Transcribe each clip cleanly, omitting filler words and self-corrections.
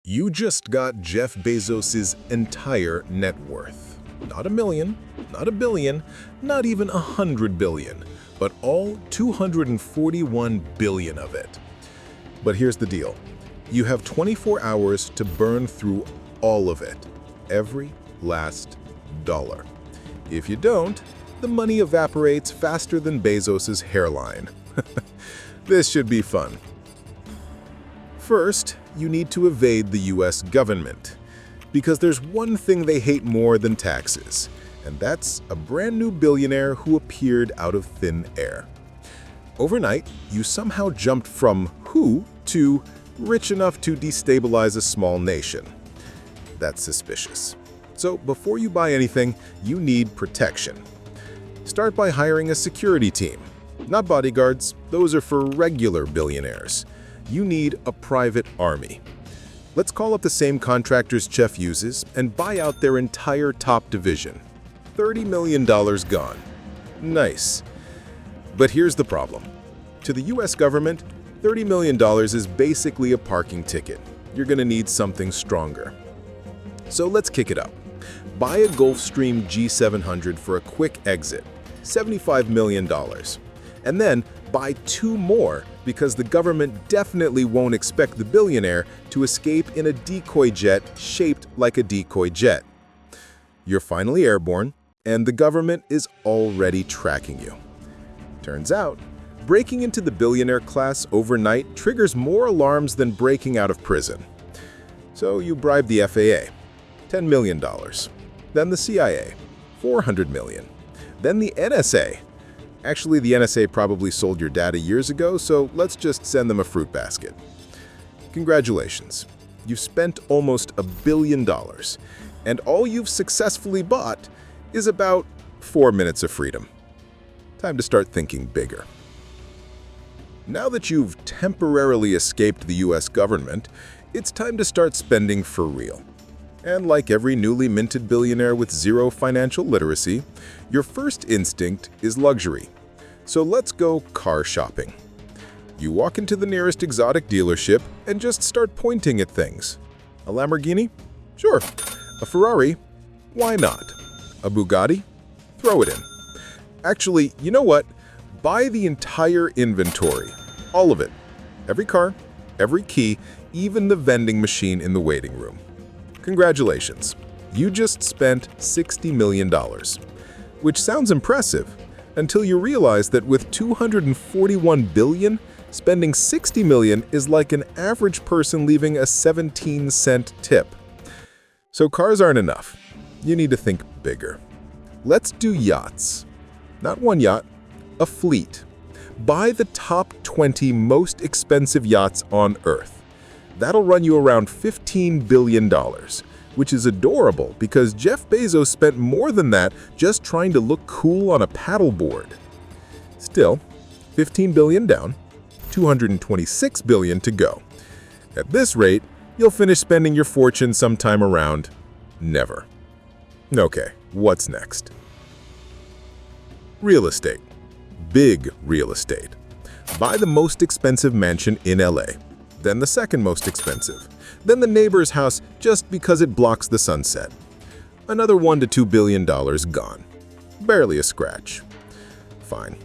You just got Jeff Bezos's entire net worth. Not a million, not a billion, not even 100 billion, but all 241 billion of it. But here's the deal. You have 24 hours to burn through all of it, every last dollar. If you don't, the money evaporates faster than Bezos's hairline. This should be fun. First, you need to evade the US government, because there's one thing they hate more than taxes, and that's a brand new billionaire who appeared out of thin air. Overnight, you somehow jumped from who to rich enough to destabilize a small nation. That's suspicious. So before you buy anything, you need protection. Start by hiring a security team. Not bodyguards, those are for regular billionaires. You need a private army. Let's call up the same contractors Jeff uses and buy out their entire top division. $30 million gone. Nice. But here's the problem. To the US government, $30 million is basically a parking ticket. You're going to need something stronger. So let's kick it up. Buy a Gulfstream G700 for a quick exit, $75 million. And then buy two more because the government definitely won't expect the billionaire to escape in a decoy jet shaped like a decoy jet. You're finally airborne, and the government is already tracking you. Turns out, breaking into the billionaire class overnight triggers more alarms than breaking out of prison. So you bribe the FAA, $10 million. Then the CIA, $400 million. Then the NSA. Actually, the NSA probably sold your data years ago, so let's just send them a fruit basket. Congratulations. You've spent almost $1 billion, and all you've successfully bought is about 4 minutes of freedom. Time to start thinking bigger. Now that you've temporarily escaped the US government, it's time to start spending for real. And like every newly minted billionaire with zero financial literacy, your first instinct is luxury. So let's go car shopping. You walk into the nearest exotic dealership and just start pointing at things. A Lamborghini? Sure. A Ferrari? Why not? A Bugatti? Throw it in. Actually, you know what? Buy the entire inventory. All of it. Every car, every key, even the vending machine in the waiting room. Congratulations, you just spent $60 million, which sounds impressive until you realize that with $241 billion, spending $60 million is like an average person leaving a 17-cent tip. So cars aren't enough. You need to think bigger. Let's do yachts. Not one yacht, a fleet. Buy the top 20 most expensive yachts on Earth. That'll run you around $15 billion, which is adorable because Jeff Bezos spent more than that just trying to look cool on a paddleboard. Still, $15 billion down, $226 billion to go. At this rate, you'll finish spending your fortune sometime around never. Okay, what's next? Real estate. Big real estate. Buy the most expensive mansion in LA. Then the second most expensive, then the neighbor's house just because it blocks the sunset. Another $1 to $2 billion gone. Barely a scratch. Fine.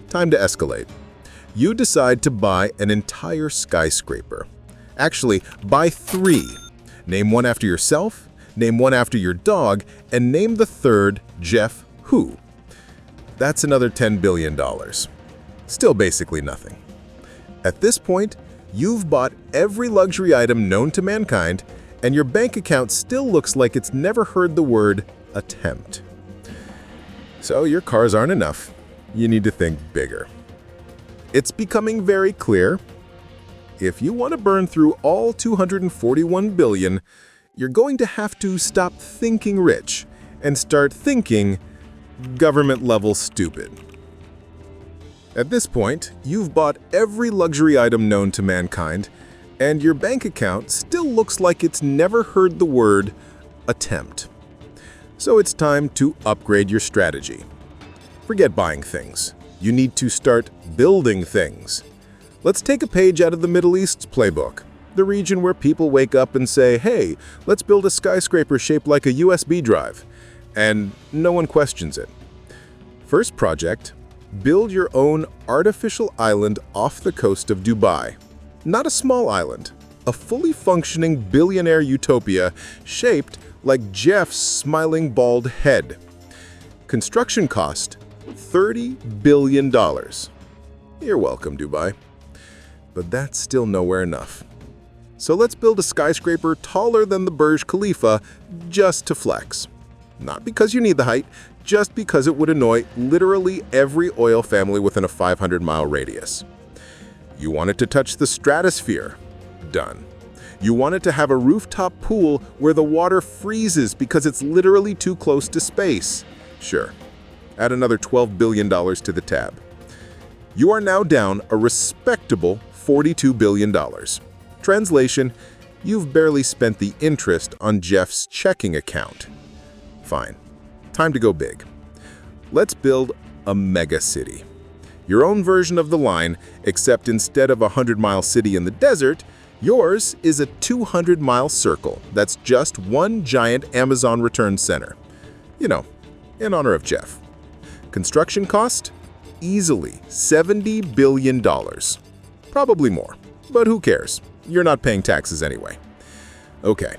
Time to escalate. You decide to buy an entire skyscraper. Actually, buy 3. Name one after yourself, name one after your dog, and name the third Jeff Who. That's another $10 billion. Still basically nothing. At this point, you've bought every luxury item known to mankind, and your bank account still looks like it's never heard the word attempt. So your cars aren't enough. You need to think bigger. It's becoming very clear. If you want to burn through all 241 billion, you're going to have to stop thinking rich and start thinking government-level stupid. At this point, you've bought every luxury item known to mankind, and your bank account still looks like it's never heard the word attempt. So it's time to upgrade your strategy. Forget buying things. You need to start building things. Let's take a page out of the Middle East's playbook. The region where people wake up and say, hey, let's build a skyscraper shaped like a USB drive. And no one questions it. First project, build your own artificial island off the coast of Dubai. Not a small island, a fully functioning billionaire utopia shaped like Jeff's smiling bald head. Construction cost, $30 billion. You're welcome, Dubai. But that's still nowhere enough. So let's build a skyscraper taller than the Burj Khalifa just to flex. Not because you need the height, just because it would annoy literally every oil family within a 500-mile radius. You want it to touch the stratosphere? Done. You want it to have a rooftop pool where the water freezes because it's literally too close to space? Sure. Add another $12 billion to the tab. You are now down a respectable $42 billion. Translation, you've barely spent the interest on Jeff's checking account. Fine. Time to go big. Let's build a mega city. Your own version of the line, except instead of a 100-mile city in the desert, yours is a 200-mile circle that's just one giant Amazon return center. You know, in honor of Jeff. Construction cost? Easily $70 billion. Probably more, but who cares? You're not paying taxes anyway. Okay,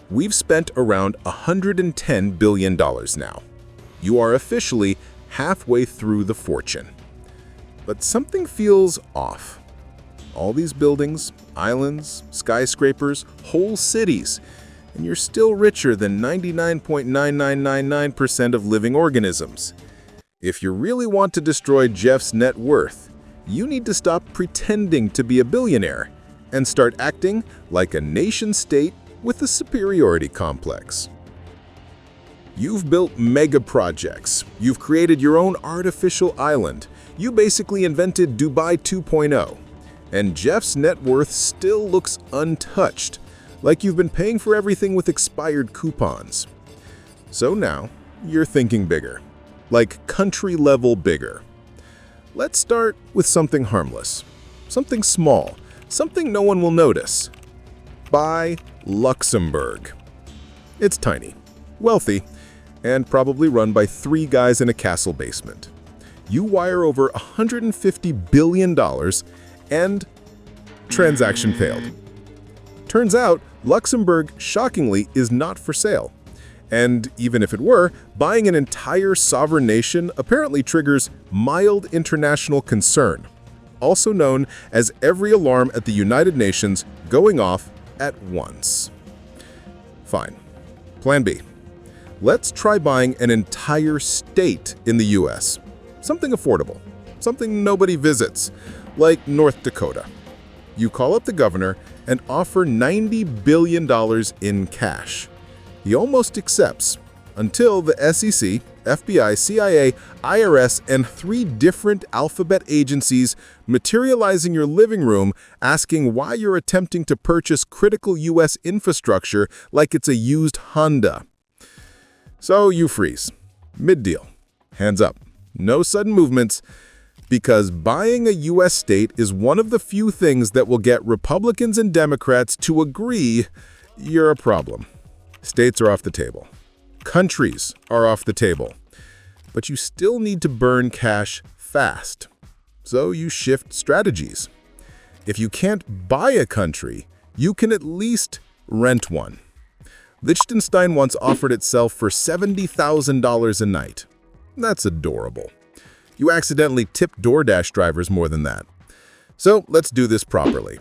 we've spent around $110 billion now. You are officially halfway through the fortune. But something feels off. All these buildings, islands, skyscrapers, whole cities, and you're still richer than 99.9999% of living organisms. If you really want to destroy Jeff's net worth, you need to stop pretending to be a billionaire and start acting like a nation-state with a superiority complex. You've built mega projects. You've created your own artificial island. You basically invented Dubai 2.0. And Jeff's net worth still looks untouched, like you've been paying for everything with expired coupons. So now, you're thinking bigger, like country-level bigger. Let's start with something harmless, something small, something no one will notice. Buy Luxembourg. It's tiny, wealthy, and probably run by 3 guys in a castle basement. You wire over $150 billion and transaction failed. Turns out, Luxembourg, shockingly, is not for sale. And even if it were, buying an entire sovereign nation apparently triggers mild international concern, also known as every alarm at the United Nations going off at once. Fine. Plan B. Let's try buying an entire state in the US. Something affordable, something nobody visits, like North Dakota. You call up the governor and offer $90 billion in cash. He almost accepts, until the SEC, FBI, CIA, IRS, and 3 different alphabet agencies materialize in your living room asking why you're attempting to purchase critical US infrastructure like it's a used Honda. So you freeze. Mid-deal. Hands up. No sudden movements, because buying a US state is one of the few things that will get Republicans and Democrats to agree you're a problem. States are off the table. Countries are off the table. But you still need to burn cash fast. So you shift strategies. If you can't buy a country, you can at least rent one. Liechtenstein once offered itself for $70,000 a night. That's adorable. You accidentally tip DoorDash drivers more than that. So let's do this properly.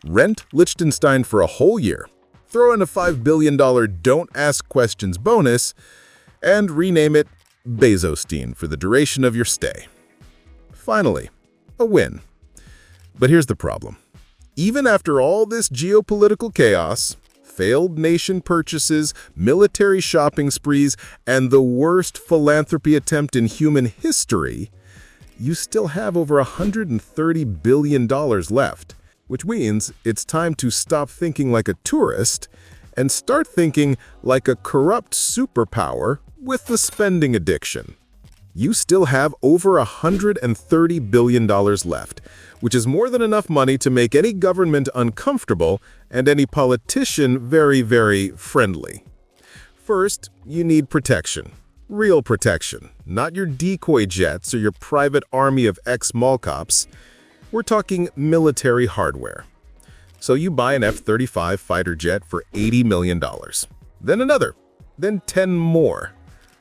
Rent Liechtenstein for a whole year. Throw in a $5 billion don't ask questions bonus, and rename it Bezosstein for the duration of your stay. Finally, a win. But here's the problem. Even after all this geopolitical chaos, failed nation purchases, military shopping sprees, and the worst philanthropy attempt in human history, you still have over $130 billion left. Which means it's time to stop thinking like a tourist and start thinking like a corrupt superpower with the spending addiction. you still have over $130 billion left, which is more than enough money to make any government uncomfortable and any politician very, very friendly. First, you need protection. Real protection, not your decoy jets or your private army of ex-mall cops. We're talking military hardware. So you buy an F-35 fighter jet for $80 million. Then another. Then 10 more.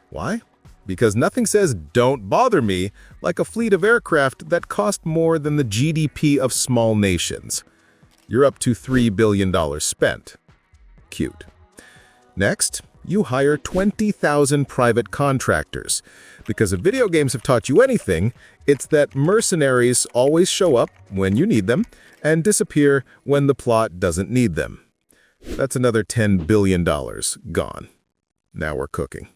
Why? Because nothing says "don't bother me" like a fleet of aircraft that cost more than the GDP of small nations. You're up to $3 billion spent. Cute. Next, you hire 20,000 private contractors. Because if video games have taught you anything, it's that mercenaries always show up when you need them and disappear when the plot doesn't need them. That's another $10 billion gone. Now we're cooking.